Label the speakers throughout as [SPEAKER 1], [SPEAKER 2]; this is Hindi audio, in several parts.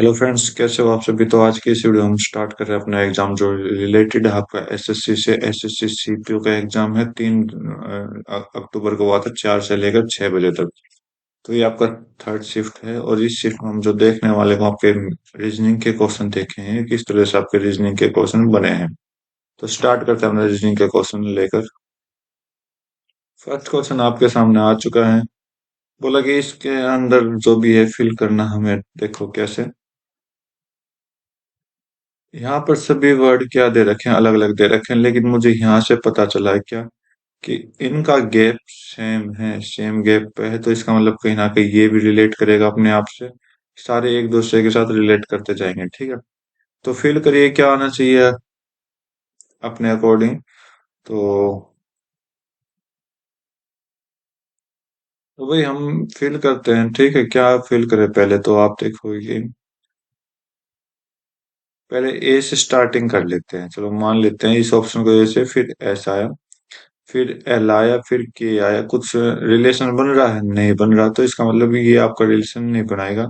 [SPEAKER 1] हेलो फ्रेंड्स, कैसे हो आप सभी। तो आज की इस वीडियो हम स्टार्ट कर रहे हैं अपना एग्जाम जो रिलेटेड है आपका एसएससी से। एसएससी सीपीओ का एग्जाम है 3 अक्टूबर को हुआ था, 4 से लेकर 6 बजे तक। तो ये आपका थर्ड शिफ्ट है और इस शिफ्ट में हम जो देखने वाले हैं आपके रीजनिंग के क्वेश्चन देखे हैं, किस तरह से आपके रीजनिंग के क्वेश्चन बने हैं। तो स्टार्ट करते हैं अपने रीजनिंग के क्वेश्चन लेकर। फर्स्ट क्वेश्चन आपके सामने आ चुका है। बोला कि इसके अंदर जो भी है फिल करना हमें। देखो कैसे, यहाँ पर सभी वर्ड क्या दे रखे हैं, अलग अलग दे रखे हैं, लेकिन मुझे यहाँ से पता चला है क्या कि इनका गैप सेम है, सेम गैप पे है। तो इसका मतलब कहीं ना कहीं ये भी रिलेट करेगा अपने आप से। सारे एक दूसरे के साथ रिलेट करते जाएंगे, ठीक है। तो फिल करिए क्या आना चाहिए अपने अकॉर्डिंग। तो भाई हम फिल करते हैं, ठीक है। क्या फिल करें पहले, तो आप देखो ये पहले ए से स्टार्टिंग कर लेते हैं। चलो मान लेते हैं इस ऑप्शन को ए से, फिर एस आया, फिर एल आया, फिर के आया। कुछ रिलेशन बन रहा है? नहीं बन रहा, तो इसका मतलब ये आपका रिलेशन नहीं बनाएगा,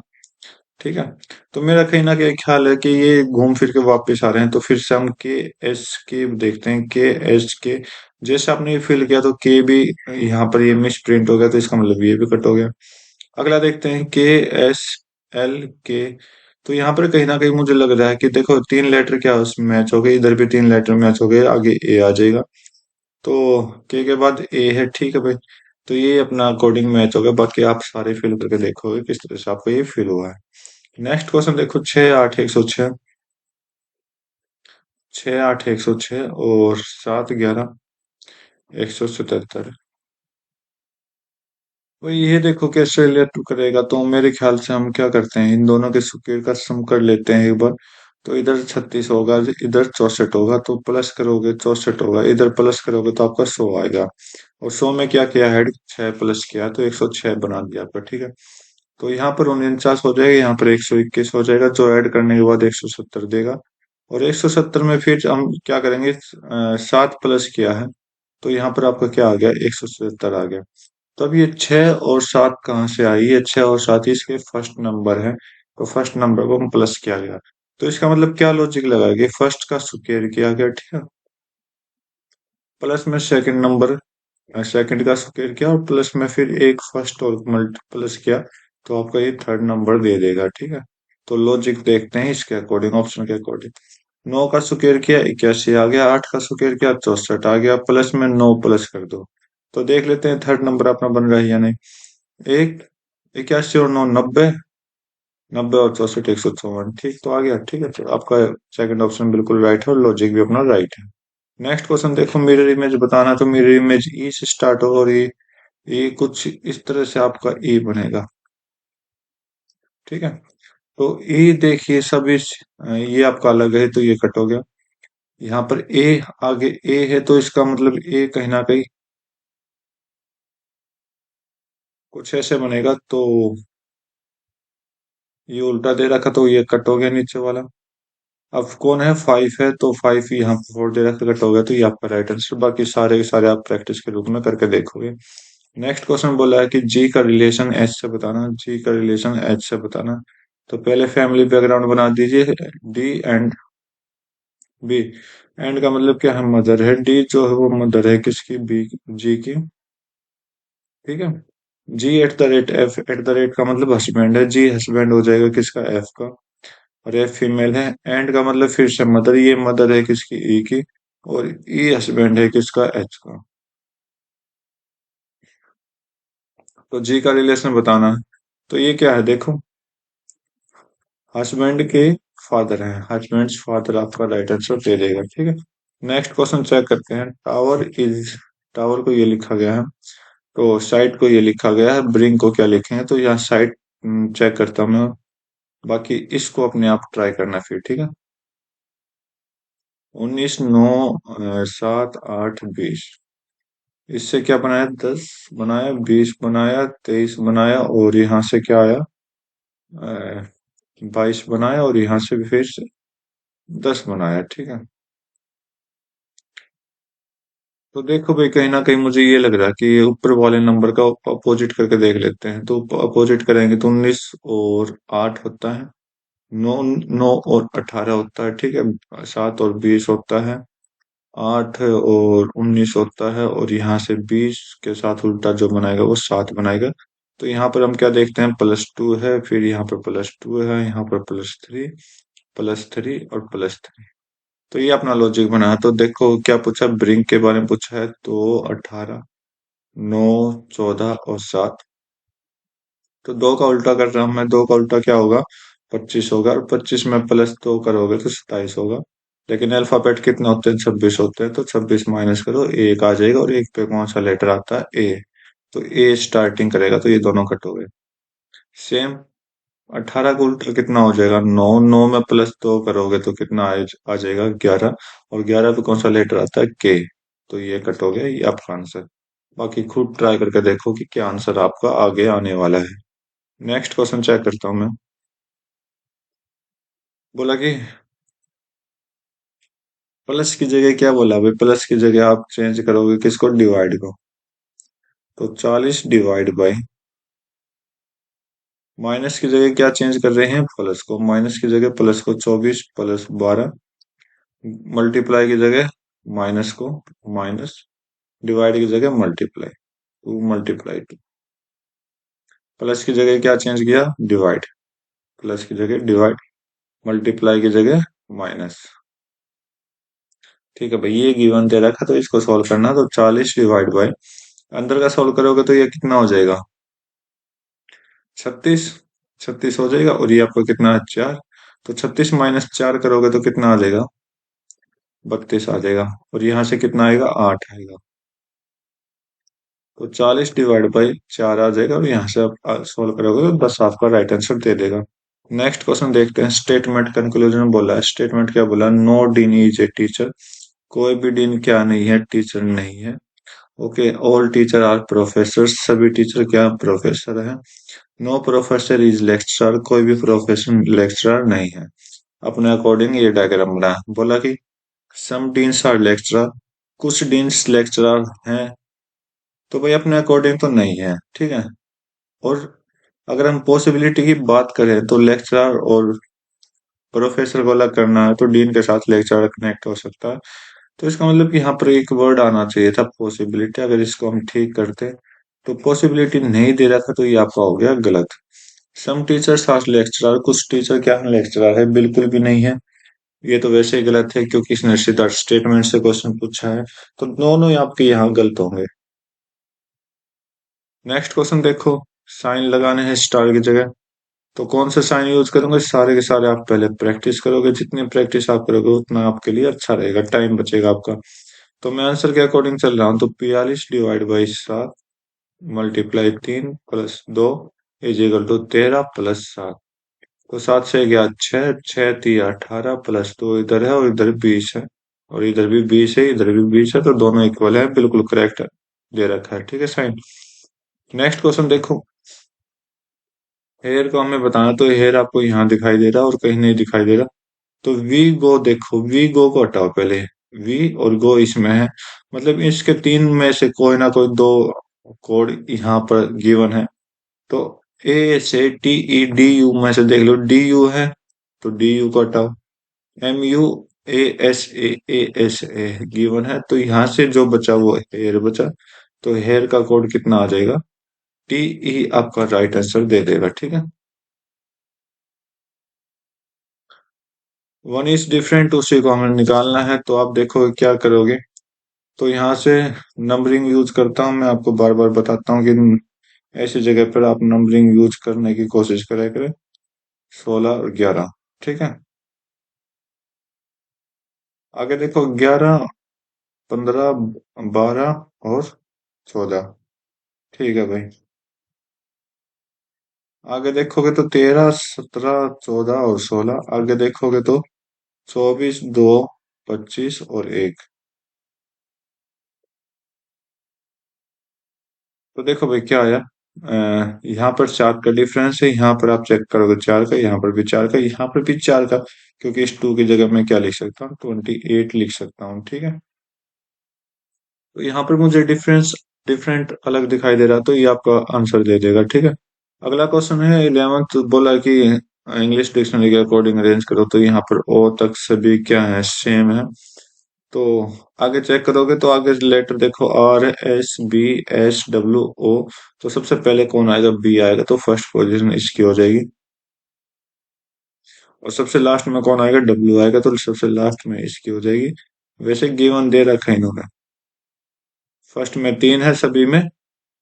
[SPEAKER 1] ठीक है। तो मेरा कहीं ना कहीं ख्याल है कि ये घूम फिर के वापस आ रहे हैं। तो फिर से हम के एस के देखते हैं, के एस के। जैसे आपने ये फिल किया तो के भी यहाँ पर ये मिस प्रिंट हो गया, तो इसका मतलब ये भी कट हो गया। अगला देखते हैं के एस एल के। तो यहाँ पर कहीं ना कहीं मुझे लग रहा है कि देखो तीन लेटर क्या उसमें मैच हो गए, इधर भी तीन लेटर मैच हो गए, आगे ए आ जाएगा। तो के बाद ए है, ठीक है भाई। तो ये अपना अकॉर्डिंग मैच होगा। बाकी आप सारे फिल करके देखोगे किस तरह से आपको ये फिल हुआ है। नेक्स्ट क्वेश्चन देखो, 6 8 106। 6 8 106 और 7 11 177। तो ये देखो कैसे रिलेट करेगा। तो मेरे ख्याल से हम क्या करते हैं, इन दोनों के स्क्वायर का सम कर लेते हैं एक बार। तो इधर 36 होगा, इधर 64 होगा, तो प्लस करोगे 64 होगा, इधर प्लस करोगे तो आपका 100 आएगा। और 100 में क्या किया, हेड 6 प्लस किया तो 106 बना दिया आपका, ठीक है। तो यहाँ पर 49 हो जाएगा, यहाँ पर 121 हो जाएगा, जो ऐड करने के बाद 170 देगा। और 170 में फिर हम क्या करेंगे, 7 प्लस किया है, तो यहाँ पर आपका क्या आ गया, 177 आ गया। तो अब ये 6 और 7 कहाँ से आई, ये 6 और 7 इसके फर्स्ट नंबर है। तो फर्स्ट नंबर को हम प्लस किया गया। तो इसका मतलब क्या लॉजिक लगा कि फर्स्ट का स्क्वायर किया गया, ठीक है। प्लस में सेकंड नंबर, सेकंड का स्क्वायर किया, और प्लस में फिर एक फर्स्ट और मल्ट प्लस किया, तो आपका ये थर्ड नंबर दे देगा, ठीक है। तो लॉजिक देखते हैं इसके अकॉर्डिंग, ऑप्शन के अकॉर्डिंग। 9 का स्क्वायर किया 81 आ गया, 8 का स्क्वायर किया 64 आ गया, प्लस में 9 प्लस कर दो। तो देख लेते हैं थर्ड नंबर अपना बन रहा है या नहीं। एक 81 और 9 90, 90 और 64 154, ठीक। तो आ गया, ठीक है। तो आपका सेकंड ऑप्शन बिल्कुल राइट है और लॉजिक भी अपना राइट है। नेक्स्ट क्वेश्चन देखो, मिरर इमेज बताना। तो मिरर इमेज ई से स्टार्ट होगा और ये कुछ इस तरह से आपका ए बनेगा, ठीक है। तो ए देखिए सभी ये आपका अलग है, तो ये कट हो गया। यहाँ पर ए, आगे ए है, तो इसका मतलब ए कहीं ना कहीं कुछ ऐसे बनेगा। तो ये उल्टा दे रखा, तो ये कट हो गया नीचे वाला। अब कौन है, 5 है, तो 5 यहाँ पर 4 दे रखा, कट हो गया, तो ये आपका राइट आंसर। बाकी सारे के सारे आप प्रैक्टिस के रूप में करके देखोगे। नेक्स्ट क्वेश्चन बोला है कि जी का रिलेशन एच से बताना, जी का रिलेशन एच से बताना। तो पहले फैमिली बैकग्राउंड बना दीजिए, डी एंड बी। एंड का मतलब क्या है, मदर है। डी जो है वो मदर है किसकी, बी, जी की, ठीक है। G at the rate F, at the rate का मतलब हस्बैंड है, जी हस्बैंड हो जाएगा किसका, एफ का। और एफ फीमेल है। एंड का मतलब फिर से मदर, ये मदर है किसकी, ई की। और ई हस्बैंड है किसका, एच का। तो जी का रिलेशन बताना है। तो ये क्या है देखो, हस्बैंड के फादर हैं, हस्बैंड फादर आपका राइट आंसर दे देगा, ठीक है। नेक्स्ट क्वेश्चन चेक करते हैं। टावर इज, टावर को ये लिखा गया है, तो साइट को ये लिखा गया है, ब्रिंग को क्या लिखेंगे। तो यहाँ साइट चेक करता हूँ मैं। बाकी इसको अपने आप ट्राई करना फिर, ठीक है। 19 9 7 8 20, इससे क्या बनाया, 10 बनाया, 20 बनाया, 23 बनाया, और यहाँ से क्या आया, 22 बनाया, और यहाँ से भी फिर से 10 बनाया, ठीक है। तो देखो भाई, कहीं ना कहीं मुझे ये लग रहा है कि ऊपर वाले नंबर का अपोजिट करके देख लेते हैं। तो अपोजिट करेंगे तो 19 और 8 होता है 9 9 और 18 होता है, ठीक है। 7 और 20 होता है, 8 और 19 होता है, और यहाँ से 20 के साथ उल्टा जो बनाएगा वो 7 बनाएगा। तो यहाँ पर हम क्या देखते हैं, +2 है, फिर यहाँ पर +2 है, यहाँ पर +3 और +3। तो ये अपना लॉजिक बना है। तो देखो क्या पूछा, ब्रिंग के बारे में पूछा है, तो 18, 9, 14 और 7। तो दो का उल्टा कर रहा हूं मैं, दो का उल्टा क्या होगा, 25 होगा, और 25 में +2 करोगे तो 27 होगा। लेकिन अल्फाबेट कितने होते हैं, 26 होते हैं, तो 26 माइनस करो, एक आ जाएगा, और एक पे कौन सा लेटर आता है, ए। तो ए स्टार्टिंग करेगा, तो ये दोनों कट हो गए। सेम 18 का उल्टा कितना हो जाएगा, 9, 9 में +2 करोगे तो कितना आ जाएगा, 11, और 11 पे कौन सा लेटर आता है, के। तो ये कट हो गया, ये आपका आंसर। बाकी खुद ट्राई करके देखो कि क्या आंसर आपका आगे आने वाला है। नेक्स्ट क्वेश्चन चेक करता हूँ मैं। बोला कि प्लस की जगह क्या बोला, भाई प्लस की जगह आप चेंज करोगे किसको, डिवाइड को। तो 40 डिवाइड बाई, माइनस की जगह क्या चेंज कर रहे हैं, प्लस को, माइनस की जगह प्लस को, 24 +12, मल्टीप्लाई की जगह माइनस को, माइनस, डिवाइड की जगह मल्टीप्लाई, 2 × 2, प्लस की जगह क्या चेंज किया, डिवाइड, प्लस की जगह डिवाइड, मल्टीप्लाई की जगह माइनस। ठीक है भाई, ये गिवन दे रखा तो इसको सॉल्व करना। तो 40 डिवाइड बाई, अंदर का सॉल्व करोगे तो ये कितना हो जाएगा, 36। 36 हो जाएगा, और ये आपको कितना है, 4। तो 36 माइनस 4 करोगे तो कितना आ जाएगा, 32 आ जाएगा, और यहाँ से कितना आएगा, 8 आएगा। तो 40 डिवाइड बाई 4 आ जाएगा, और यहाँ से आप सोल्व करोगे तो 10 आपका राइट आंसर दे देगा। नेक्स्ट क्वेश्चन देखते हैं। स्टेटमेंट कंक्लूजन बोला है, स्टेटमेंट क्या बोला, no dean is a teacher. कोई भी डीन क्या नहीं है, टीचर नहीं है। Okay, all teacher are professor, सभी टीचर क्या प्रोफेसर है। नो प्रोफेसर इज लेक्चरर, कोई भी प्रोफेसर लेक्चरर नहीं है। अपने अकॉर्डिंग ये डायग्राम बना, बोला कि सम डीन्स आर लेक्चरर, कुछ डीन्स लेक्चरर हैं। तो भाई अपने अकॉर्डिंग तो नहीं है, ठीक है। और अगर हम पॉसिबिलिटी की बात करें तो लेक्चरर और प्रोफेसर को अलग करना है, तो डीन के साथ लेक्चरर कनेक्ट हो सकता है। तो इसका मतलब कि यहाँ पर एक वर्ड आना चाहिए था, पॉसिबिलिटी। अगर इसको हम ठीक करते तो पॉसिबिलिटी नहीं दे रहा था, तो ये आपका हो गया गलत। सम टीचर्स आर लेक्चरर, कुछ टीचर क्या है, लेक्चरर है, बिल्कुल भी नहीं है। ये तो वैसे ही गलत है, क्योंकि इसने सीधा स्टेटमेंट से क्वेश्चन पूछा है। तो दोनों ही आपके यहाँ गलत होंगे। नेक्स्ट क्वेश्चन देखो, साइन लगाने हैं स्टार की जगह। तो कौन सा साइन यूज करोगे, सारे के सारे आप पहले प्रैक्टिस करोगे। जितनी प्रैक्टिस आप करोगे उतना आपके लिए अच्छा रहेगा, टाइम बचेगा आपका। तो मैं आंसर के अकॉर्डिंग चल रहा हूँ। तो 42 divide by 7 multiply 3 +2 is equal to 13 +7। तो 7 से गया 6, 6×3 = 18, +2 इधर है और इधर 20 है, और इधर भी 20 है, इधर भी 20 है, तो दोनों इक्वल है, बिल्कुल करेक्ट दे रखा है, ठीक है साइन। नेक्स्ट क्वेश्चन देखो, हेयर को हमें बताना। तो हेयर आपको यहाँ दिखाई दे रहा है और कहीं नहीं दिखाई दे रहा। तो वी गो देखो, वी गो को हटाओ पहले, वी और गो इसमें है, मतलब इसके तीन में से कोई ना कोई दो कोड यहाँ पर गिवन है। तो ए से TEDU में से देख लो, DU है, तो DU को हटाओ। MUASA गिवन है, तो यहाँ से जो बचा वो हेयर बचा। तो हेयर का कोड कितना आ जाएगा, TE आपका राइट आंसर दे देगा, ठीक है। वन इज डिफरेंट, उसी को हमें निकालना है। तो आप देखो क्या करोगे। तो यहाँ से नंबरिंग यूज करता हूँ, मैं आपको बार बार बताता हूँ कि ऐसी जगह पर आप नंबरिंग यूज करने की कोशिश करें। 16 और 11, ठीक है। आगे देखो, 11, 15, 12 और 14, ठीक है भाई। आगे देखोगे तो 13, 17, 14 और 16। आगे देखोगे तो 24, 2, 25 और 1। तो देखो भाई क्या आया, यहाँ पर 4 का डिफरेंस है, यहाँ पर आप चेक करोगे 4 का, यहाँ पर भी 4 का, यहाँ पर भी 4 का। क्योंकि इस 2 की जगह मैं क्या लिख सकता हूँ, 28 लिख सकता हूँ, ठीक है। तो यहाँ पर मुझे डिफरेंस डिफरेंट अलग दिखाई दे रहा, तो ये आपका आंसर दे देगा, ठीक है। अगला क्वेश्चन है 11th, बोला कि इंग्लिश डिक्शनरी के अकॉर्डिंग अरेंज करो तो यहाँ पर ओ तक सभी क्या है, सेम है। तो आगे चेक करोगे तो आगे लेटर देखो, R S B S W O. तो सबसे पहले कौन आएगा, बी आएगा, तो फर्स्ट पोजीशन इसकी हो जाएगी। और सबसे लास्ट में कौन आएगा, डब्ल्यू आएगा, तो सबसे लास्ट में इसकी हो जाएगी। वैसे गिवन दे रखा है इन्होंने, फर्स्ट में 3 है सभी में,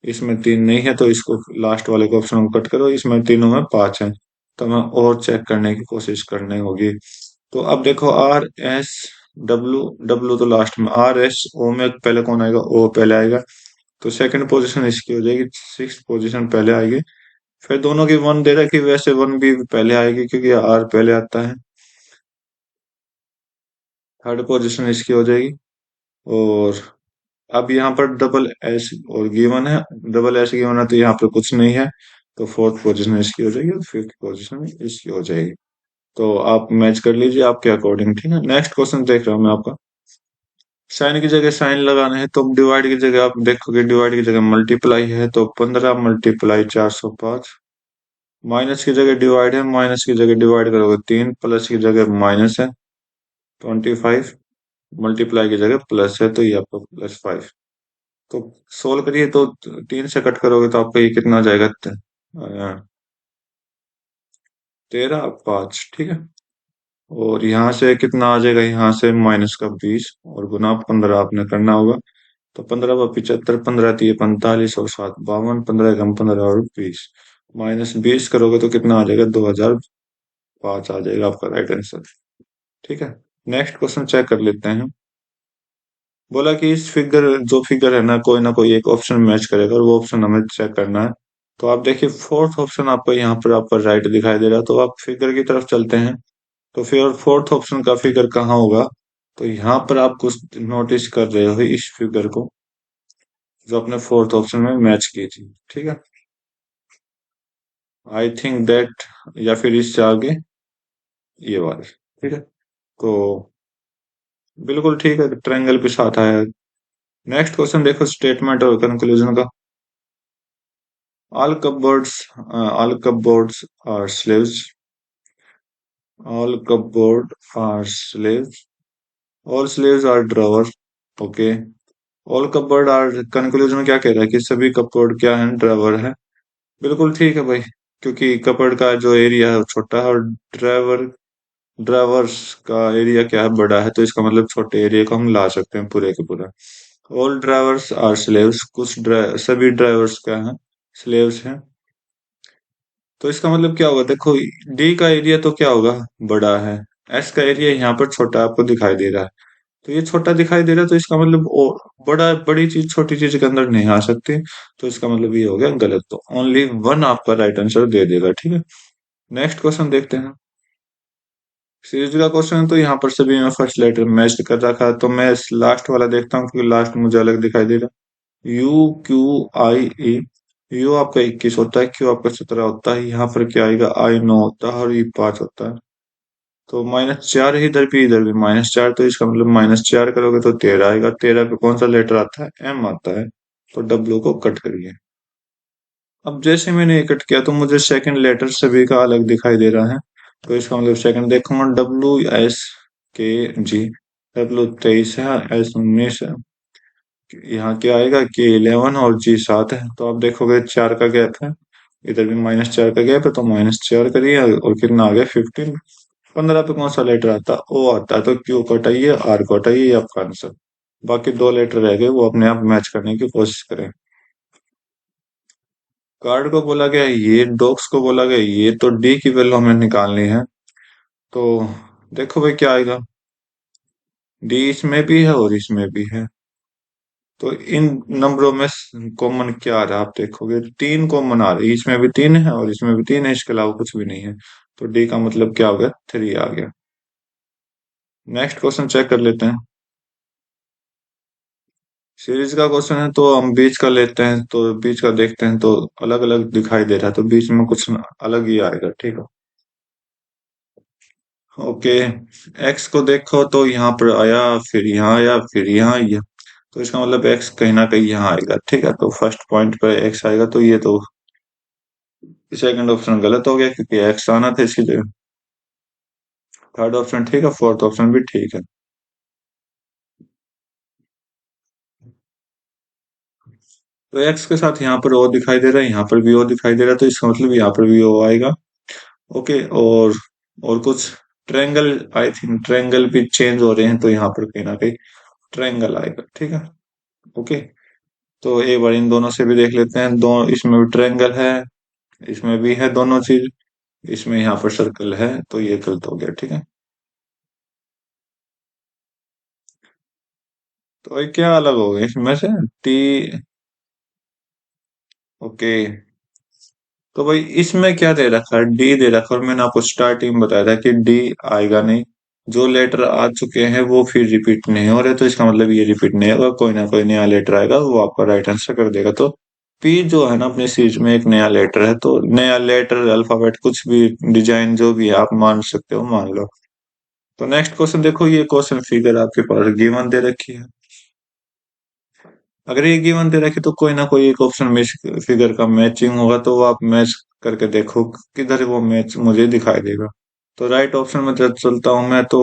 [SPEAKER 1] इसमें 3 नहीं है, तो इसको लास्ट वाले को ऑप्शन को कट करो, इसमें तीनों में 5 है। तो हमें और चेक करने की कोशिश करनी होगी। तो अब देखो, आर एस डब्ल्यू, डब्ल्यू तो लास्ट में, आर एस ओ में पहले कौन आएगा, ओ पहले आएगा, तो सेकंड पोजीशन इसकी हो जाएगी, सिक्स पोजीशन पहले आएगी। फिर दोनों की वन दे रखी, वैसे वन भी पहले आएगी क्योंकि आर पहले आता है। थर्ड पोजीशन इसकी हो जाएगी। और अब यहाँ पर डबल एस और गिवन है, डबल एस गिवन है, तो यहाँ पर कुछ नहीं है, तो फोर्थ पोजीशन इसकी हो जाएगी और फिफ्थ पोजीशन इसकी हो जाएगी। तो आप मैच कर लीजिए आपके अकॉर्डिंग, ठीक है। नेक्स्ट क्वेश्चन देख रहा हूँ मैं आपका। साइन की जगह साइन लगाना है, तो डिवाइड की जगह आप देखोगे, डिवाइड की जगह मल्टीप्लाई है, तो 15 × 405। माइनस की जगह डिवाइड है, माइनस की जगह डिवाइड करोगे 3, प्लस की जगह माइनस है 25, मल्टीप्लाई की जगह प्लस है, तो ये आपका +5। तो सोल्व करिए, तो 3 से कट करोगे तो आपका ये कितना आ जाएगा, 13 5, ठीक है। और यहाँ से कितना आ जाएगा, यहाँ से -20 और गुना 15 आपने करना होगा। तो 15 × 75, 15 × 3 = 45 और 7 = 52, 15 × 15 और 20, -20 करोगे तो कितना आ जाएगा, 2005 आ जाएगा आपका राइट आंसर, ठीक है। नेक्स्ट क्वेश्चन चेक कर लेते हैं। बोला कि इस फिगर, जो फिगर है ना कोई एक ऑप्शन मैच करेगा और वो ऑप्शन हमें चेक करना है। तो आप देखिए, फोर्थ ऑप्शन आपको यहाँ पर आपका राइट दिखाई दे रहा है, तो आप फिगर की तरफ चलते हैं। तो फिर फोर्थ ऑप्शन का फिगर कहाँ होगा, तो यहाँ पर आप कुछ नोटिस कर रहे हो इस फिगर को, जो अपने फोर्थ ऑप्शन में मैच की थी, ठीक है। आई थिंक दैट, या फिर इससे आगे ये वाले, ठीक है। तो बिल्कुल ठीक है, ट्रायंगल के साथ आया है। नेक्स्ट क्वेश्चन देखो, स्टेटमेंट और कंक्लूजन का। All cupboards, all cupboards are sleeves, all cupboard are sleeves, all sleeves are drawer, okay. All cupboard are, conclusion में क्या कह रहा है कि सभी कपबोर्ड क्या है, ड्राइवर है। बिल्कुल ठीक है भाई, क्योंकि कपबोर्ड का जो एरिया है वो छोटा है, और ड्राइवर, ड्राइवर्स का एरिया क्या है, बड़ा है, तो इसका मतलब छोटे एरिया को हम ला सकते हैं पूरे के पूरा। ऑल ड्राइवर्स आर स्लेव्स, सभी ड्राइवर्स क्या हैं, स्लेव्स हैं। तो इसका मतलब क्या होगा, देखो, डी का एरिया तो क्या होगा, बड़ा है। एस का एरिया यहाँ पर छोटा आपको दिखाई दे रहा है, तो ये छोटा दिखाई दे रहा है, तो इसका मतलब बड़ी चीज छोटी चीज के अंदर नहीं आ सकती। तो इसका मतलब ये हो गया गलत, तो ओनली वन आपका राइट आंसर दे देगा, ठीक है। नेक्स्ट क्वेश्चन देखते हैं। सीरीज का क्वेश्चन है, तो यहाँ पर सभी में फर्स्ट लेटर मैच कर रखा है, तो मैं लास्ट वाला देखता हूँ क्योंकि लास्ट मुझे अलग दिखाई दे रहा है। U Q I E। You आपका 21 होता है, क्यू आपका 17 होता है, यहाँ पर क्या आएगा, आई 9 होता है और ई 5 होता है। तो -4 इधर भी -4, तो इसका मतलब -4 करोगे तो 13 आएगा। 13 पे कौन सा लेटर आता है, एम आता है, तो डब्ल्यू को कट करिए। अब जैसे मैंने ये कट किया तो मुझे सेकंड लेटर सभी का अलग दिखाई दे रहा है, तो इसका मतलब सेकंड देखूंगा, WS K G, W 23 है, S 19 है, यहाँ क्या आएगा, K 11 और G 7 है। तो आप देखोगे 4 का गैप है, इधर भी -4 का गैप है, तो -4 करिए और कितना आ गया, 15। 15 पे कौन सा लेटर आता है, ओ आता है, तो क्यू को हटाइए, आर को हटाइए, ये आपका आंसर। बाकी 2 लेटर रह गए, वो अपने आप मैच करने की कोशिश करें। कार्ड को बोला गया ये, डॉग्स को बोला गया ये, तो डी की वैल्यू हमें निकालनी है। तो देखो भाई क्या आएगा, डी इसमें भी है और इसमें भी है, तो इन नंबरों में कॉमन क्या आ रहा है, आप देखोगे 3 कॉमन आ रहे हैं, इसमें भी 3 है और इसमें भी 3 है, इसके अलावा कुछ भी नहीं है। तो डी का मतलब क्या हो गया, 3 आ गया। नेक्स्ट क्वेश्चन चेक कर लेते हैं। सीरीज का क्वेश्चन है, तो हम बीच का लेते हैं, तो बीच का देखते हैं, तो अलग अलग दिखाई दे रहा है, तो बीच में कुछ अलग ही आएगा, ठीक है। ओके, एक्स को देखो तो यहाँ पर आया, फिर यहाँ आया, फिर यहाँ आया, तो इसका मतलब एक्स कहीं ना कहीं यहाँ आएगा, ठीक है। तो फर्स्ट पॉइंट पर एक्स आएगा, तो ये तो सेकंड ऑप्शन गलत हो गया क्योंकि एक्स आना था इसकी जगह। थर्ड ऑप्शन ठीक है, फोर्थ ऑप्शन भी ठीक है। तो एक्स के साथ यहाँ पर ओ दिखाई दे रहा है, यहाँ पर भी ओ दिखाई दे रहा है, तो इसका मतलब यहाँ पर भी ओ आएगा। ओके। और कुछ ट्रायंगल, आई थिंक ट्रायंगल भी चेंज हो रहे हैं, तो यहाँ पर कहीं ना कहीं ट्रायंगल आएगा। ठीक है। ओके। तो एक बार इन दोनों से भी देख लेते हैं। दो इसमें भी ट्रायंगल है, इसमें भी है दोनों चीज, इसमें यहाँ पर सर्कल है, तो ये गलत हो गया। ठीक है। तो ये क्या अलग हो गया इसमें से? टी। ओके। तो भाई इसमें क्या दे रखा है? डी दे रखा है, और मैंने आपको स्टार्टिंग में बताया था कि डी आएगा नहीं। जो लेटर आ चुके हैं वो फिर रिपीट नहीं हो रहे, तो इसका मतलब ये रिपीट नहीं होगा, कोई ना कोई नया लेटर आएगा, वो आपका राइट आंसर कर देगा। तो पी जो है ना अपनी सीरीज में एक नया लेटर है, तो नया लेटर अल्फाबेट कुछ भी डिजाइन जो भी है आप मान सकते हो, मान लो। तो नेक्स्ट क्वेश्चन देखो, ये क्वेश्चन फिगर आपके पास गिवन दे रखी है। अगर ये गिवन दे रखी तो कोई ना कोई एक ऑप्शन में फिगर का मैचिंग होगा, तो वो आप मैच करके देखो किधर वो मैच मुझे दिखाई देगा। तो राइट ऑप्शन में चलता हूं मैं तो।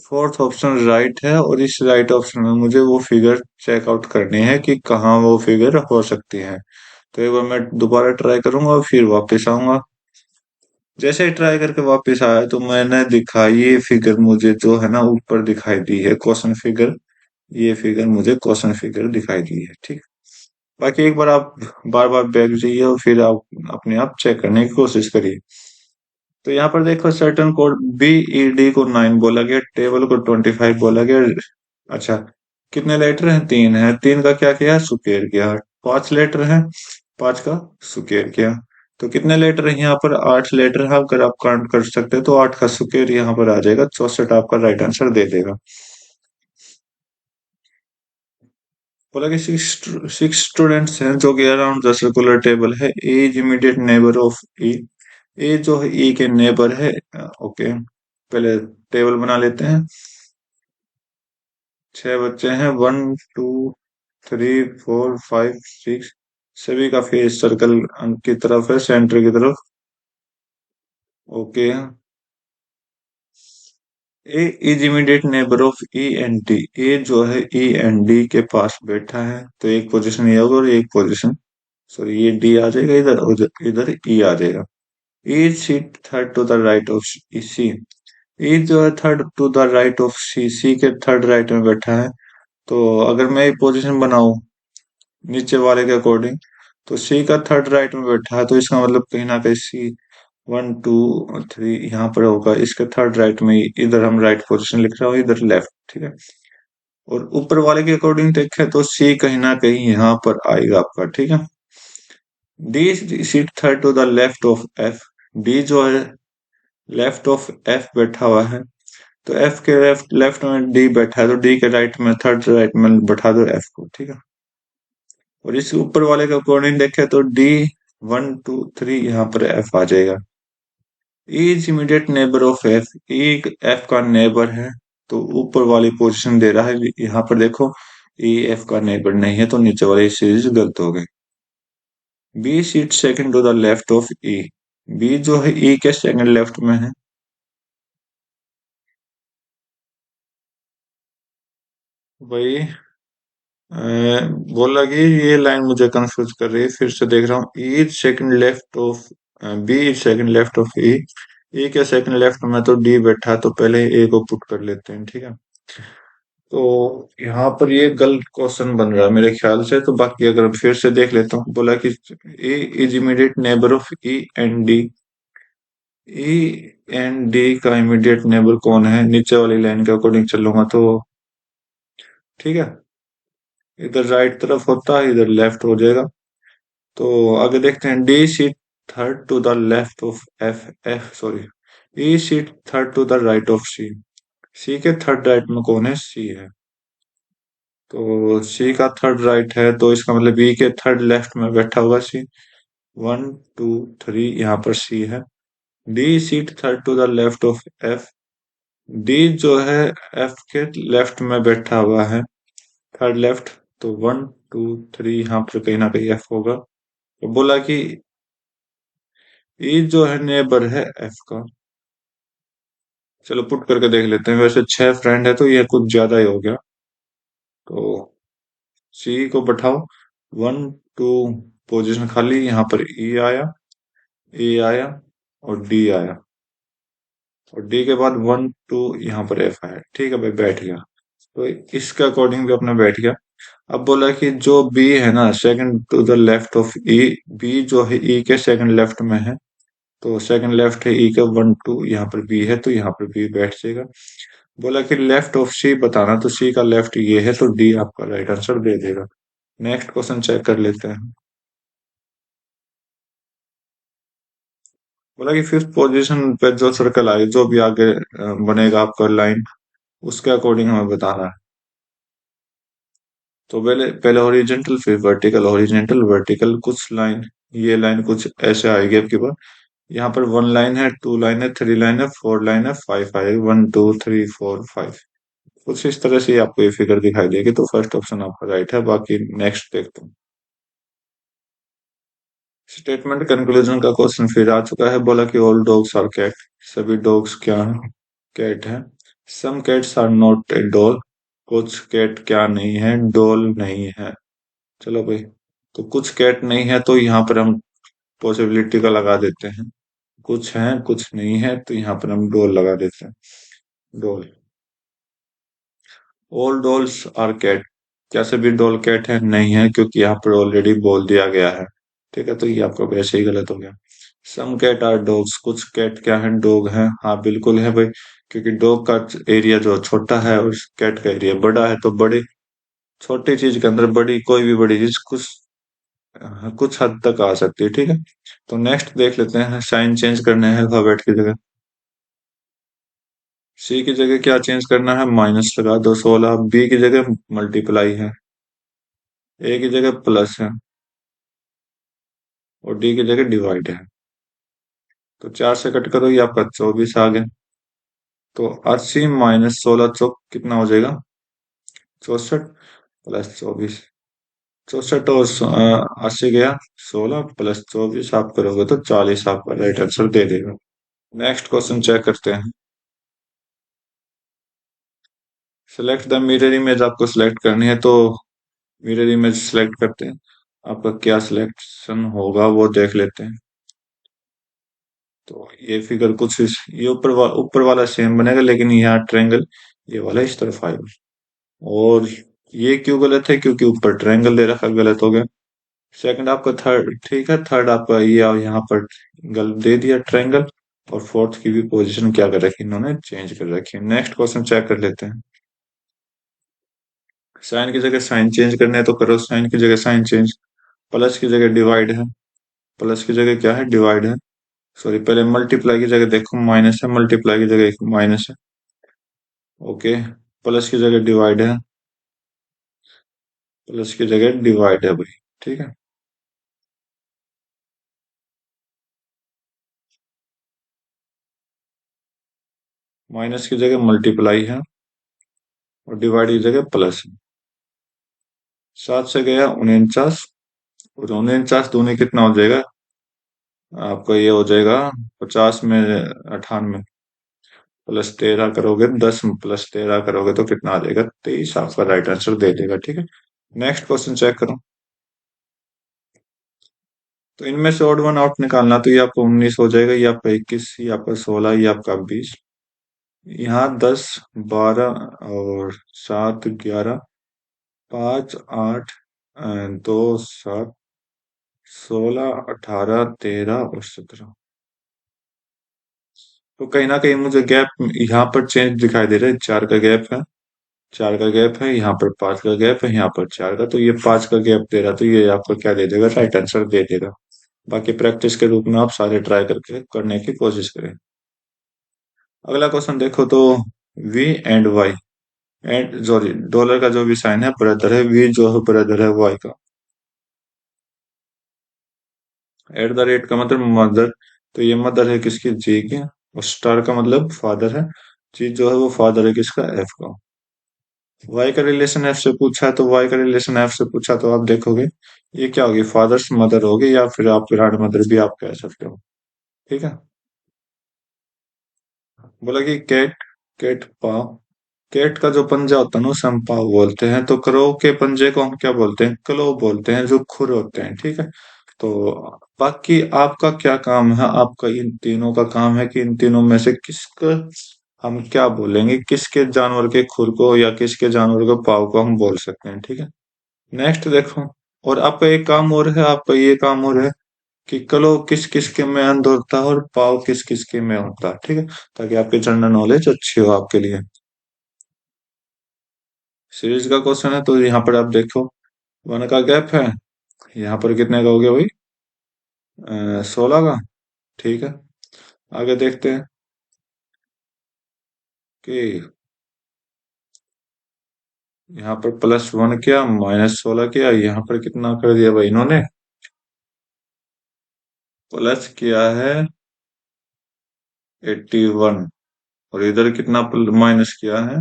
[SPEAKER 1] फोर्थ ऑप्शन राइट है, और इस राइट ऑप्शन में मुझे वो फिगर चेकआउट करनी है कि कहाँ वो फिगर हो सकती है। तो एक बार मैं दोबारा ट्राई करूंगा और फिर वापस आऊंगा। जैसे ही ट्राई करके वापस आया तो मैंने दिखा ये फिगर मुझे जो है ना ऊपर दिखाई दी है, क्वेश्चन फिगर। ये फिगर मुझे क्वेश्चन फिगर दिखाई दी है। ठीक। बाकी एक बार आप बार बार बैक जाइए और फिर आप अपने आप चेक करने की कोशिश करिए। तो यहाँ पर देखो, certain code B E D को 9 बोला गया, टेबल को 25 बोला गया। अच्छा, कितने लेटर हैं? 3 है। 3 का क्या किया? स्क्वायर किया। 5 लेटर है, 5 का स्क्वायर किया। तो कितने लेटर है यहाँ पर? 8 लेटर है। अगर आप काउंट कर सकते हैं तो 8 का स्क्वायर यहाँ पर आ जाएगा, 64 आपका राइट आंसर दे देगा। बोला कि सिक्स स्टूडेंट्स हैं जो कि अराउंड द सर्कुलर टेबल है। ए इज इमीडिएट नेबर ऑफ ई। ए जो है ई के नेबर है। ओके, पहले टेबल बना लेते हैं। 6 बच्चे हैं, 1 2 3 4 5 6। सभी का फेस सर्कल की तरफ है, सेंटर की तरफ। Okay. A is immediate neighbour of E and D. A जो है ई एंड डी के पास बैठा है, तो एक पोजीशन ये होगा और एक पोजीशन, सॉरी ये डी आ जाएगा इधर, और इधर ई आ जाएगा। E sit third to the right of C. E जो है third to the right of C, C के थर्ड राइट में बैठा है। तो अगर मैं पोजीशन बनाऊं नीचे वाले के अकॉर्डिंग, तो सी का थर्ड राइट में बैठा है, तो इसका मतलब कहीं ना कहीं सी 1 2 3 यहाँ पर होगा, इसके थर्ड राइट में। इधर हम राइट पोजीशन लिख रहे हो, इधर लेफ्ट। ठीक है। और ऊपर वाले के अकॉर्डिंग देखें तो सी कहीं ना कहीं यहाँ पर आएगा आपका। ठीक है। D seat third to the left of F. D जो है लेफ्ट ऑफ एफ बैठा हुआ है, तो एफ के लेफ्ट लेफ्ट में डी बैठा है, तो डी के राइट में थर्ड राइट में बैठा दो एफ को। ठीक है। और इस ऊपर वाले का अकॉर्डिंग देखे तो डी 1 2 3 यहाँ पर एफ आ जाएगा। E is immediate neighbour of F. E F का नेबर है, तो ऊपर वाली पोजीशन दे रहा है, यहाँ पर देखो ई एफ का नेबर नहीं है, तो नीचे वाली सीरीज गलत हो गई। B seat second to the left of E. B जो है ई के सेकंड लेफ्ट में है। भाई बोला कि ये लाइन मुझे कंफ्यूज कर रही है, फिर से देख रहा हूँ। E is second left of B is second left of E. E के सेकंड लेफ्ट में तो डी बैठा है, तो पहले ए को पुट कर लेते हैं। ठीक है। तो यहाँ पर ये गलत क्वेश्चन बन रहा है मेरे ख्याल से, तो बाकी अगर फिर से देख लेता हूँ। बोला कि A is immediate neighbour of E and D. E and D का इमीडिएट नेबर कौन है? नीचे वाली लाइन के अकॉर्डिंग चलूंगा तो ठीक है, इधर राइट तरफ होता है, इधर लेफ्ट हो जाएगा। तो आगे देखते हैं। D seat third to the left of F. F sorry, E sit third to the right of C. C के थर्ड राइट में कौन है? सी है। तो सी का थर्ड राइट है, तो इसका मतलब बी के थर्ड लेफ्ट में बैठा होगा सी। 1 2 3 यहाँ पर सी है। D seat third to the left of F. D जो है एफ के लेफ्ट में बैठा हुआ है, थर्ड लेफ्ट। तो 1 टू थ्री, यहाँ पर कहीं ना कहीं एफ होगा। तो बोला कि ई जो है नेबर है एफ का। चलो पुट करके देख लेते हैं, वैसे 6 फ्रेंड है तो ये कुछ ज्यादा ही हो गया। तो सी को बैठाओ, 1 2, पोजीशन खाली, यहाँ पर ई आया, ए आया और डी आया, और डी के बाद 1 2 यहाँ पर एफ आया। ठीक है भाई, बैठ गया। तो इसके अकॉर्डिंग भी अपना बैठ गया। अब बोला कि जो बी है ना second to the left of E, B जो है ई के सेकंड लेफ्ट में है, तो सेकंड लेफ्ट है ई के 1 2, यहाँ पर बी है तो यहाँ पर बी बैठ जाएगा। बोला कि लेफ्ट ऑफ सी बताना, तो सी का लेफ्ट ये है तो डी आपका राइट आंसर दे देगा। नेक्स्ट क्वेश्चन चेक कर लेते हैं। बोला कि फिफ्थ पोजीशन पे जो सर्कल आए, जो भी आगे बनेगा आपका लाइन, उसके अकॉर्डिंग हमें बताना है। तो पहले पहले हॉरिजेंटल फिर वर्टिकल, हॉरिजेंटल वर्टिकल, कुछ लाइन, ये लाइन कुछ ऐसे आएगी आपके पास। यहाँ पर 1 लाइन है, 2 लाइन है, 3 लाइन है, 4 लाइन है, 5 आएगी, 1 2 3 4 5। कुछ इस तरह से आपको ये फिगर दिखाई देगी, तो फर्स्ट ऑप्शन आपका राइट है। बाकी नेक्स्ट देखते हैं। स्टेटमेंट कंक्लूजन का क्वेश्चन फिर आ चुका है। बोला कि ऑल डॉग्स आर कैट, सभी डॉग्स क्या है, कैट है। Some cats are not a doll, कुछ कैट क्या नहीं है, डॉल नहीं है। चलो भाई, तो कुछ कैट नहीं है तो यहाँ पर हम पॉसिबिलिटी का लगा देते हैं, कुछ है कुछ नहीं है, तो यहाँ पर हम डॉल लगा देते हैं, doll. All dolls are cat, क्या सभी डॉल कैट है, नहीं है, क्योंकि यहाँ पर ऑलरेडी बोल दिया गया है। ठीक है, तो ये आपका वैसे ही गलत हो गया। सम कैट आर डॉग्स, कुछ कैट क्या है, डॉग है। हाँ बिल्कुल है भाई, क्योंकि डॉग का एरिया जो छोटा है और कैट का एरिया बड़ा है, तो बड़ी छोटी चीज के अंदर बड़ी, कोई भी बड़ी चीज कुछ कुछ हद तक आ सकती है। ठीक है, तो नेक्स्ट देख लेते हैं। साइन चेंज करने हैं अल्फाबेट की जगह, सी की जगह क्या चेंज करना है, माइनस लगा दो 16। बी की जगह मल्टीप्लाई है, ए की जगह प्लस है, और डी की जगह डिवाइड है। तो 4 से कट करो, ये आपका 24 आ गया। तो 80 - 16 चौक कितना हो जाएगा, 64 प्लस 24। 64 और 80 गया, 16 प्लस 24 आप करोगे तो 40 आपका राइट आंसर दे देगा। नेक्स्ट क्वेश्चन चेक करते हैं। सिलेक्ट द मिरर इमेज आपको सिलेक्ट करनी है, तो मिरर इमेज सिलेक्ट करते हैं। आपका क्या सिलेक्शन होगा वो देख लेते हैं। तो ये फिगर कुछ ये ऊपर वाला सेम बनेगा, लेकिन यहाँ ट्रायंगल ये वाला इस तरफ आएगा। और ये क्यों गलत है, क्योंकि ऊपर ट्रायंगल दे रखा, गलत हो गया। सेकंड आपका, थर्ड ठीक है, थर्ड आपका ये यहाँ पर गलत दे दिया ट्रायंगल। और फोर्थ की भी पोजीशन क्या कर रखी इन्होंने, चेंज कर रखी है। नेक्स्ट क्वेश्चन चेक कर लेते हैं। साइन की जगह साइन चेंज करने है तो करो, साइन की जगह साइन चेंज। प्लस की जगह डिवाइड है, प्लस की जगह क्या है, डिवाइड है। सॉरी, पहले मल्टीप्लाई की जगह देखो माइनस है, मल्टीप्लाई की जगह माइनस है। ओके, प्लस की जगह डिवाइड है, प्लस की जगह डिवाइड है भाई। ठीक है, माइनस की जगह मल्टीप्लाई है, और डिवाइड की जगह प्लस है। 7 से गया 49, और 49 दूनी कितना हो जाएगा आपका, ये हो जाएगा 50 में 98, प्लस 13 करोगे, 10 प्लस 13 करोगे तो कितना आ जाएगा, 23 आपका राइट आंसर दे देगा। ठीक है, नेक्स्ट क्वेश्चन चेक करो। तो इनमें से ऑड वन आउट निकालना, तो ये आपका 19 हो जाएगा, ये आपका 21, ये आपका 16, ये आपका 20। यहाँ 10 12 और 7 11, 5 8 2 7, 16 18 13 और 17। तो कहीं ना कहीं मुझे गैप यहाँ पर चेंज दिखाई दे रहा है, 4 का गैप है, 4 का गैप है, यहाँ पर 5 का गैप है, यहाँ पर 4 का, तो ये 5 का गैप दे रहा, तो ये आपको क्या दे देगा, राइट आंसर दे देगा। बाकी प्रैक्टिस के रूप में आप सारे ट्राई करके करने की कोशिश करें। अगला क्वेश्चन देखो तो, V and Y, and sorry dollar का जो भी साइन है ब्रदर है, वी जो है ब्रदर है वाई का। एट द रेट का मतलब मदर, तो ये मदर है किसकी, जी की, और स्टार का मतलब फादर है। जी जो है वो फादर है किसका, एफ का। वाई का रिलेशन एफ से पूछा है तो वाई का रिलेशन एफ से पूछा तो आप देखोगे ये क्या होगी, फादर्स मदर होगी या फिर आप ग्रैंड मदर भी आप कह सकते हो। ठीक है। बोला कि कैट, कैट पाव, कैट का जो पंजा होता है ना उसे हम पाव बोलते हैं, तो क्रो के पंजे को हम क्या बोलते हैं, क्लो बोलते हैं, जो खुर होते हैं। ठीक है। तो बाकी आपका क्या काम है, आपका इन तीनों का काम है कि इन तीनों में से किसका हम क्या बोलेंगे, किसके जानवर के खुर को या किसके जानवर के पाव को हम बोल सकते हैं। ठीक है। नेक्स्ट देखो, और आपका एक काम और है, आपका ये काम और है कि क्लो किस किस के में अंध होता है और पाव किस किस के में होता है। ठीक है। ताकि आपकी जनरल नॉलेज अच्छी हो आपके लिए। सीरीज का क्वेश्चन है तो यहाँ पर आप देखो, वन का गैप है, यहाँ पर कितने का हो गया भाई, 16 का। ठीक है। आगे देखते हैं कि यहाँ पर +1 किया, -16 किया, यहाँ पर कितना कर दिया भाई इन्होंने, प्लस किया है 81, और इधर कितना माइनस किया है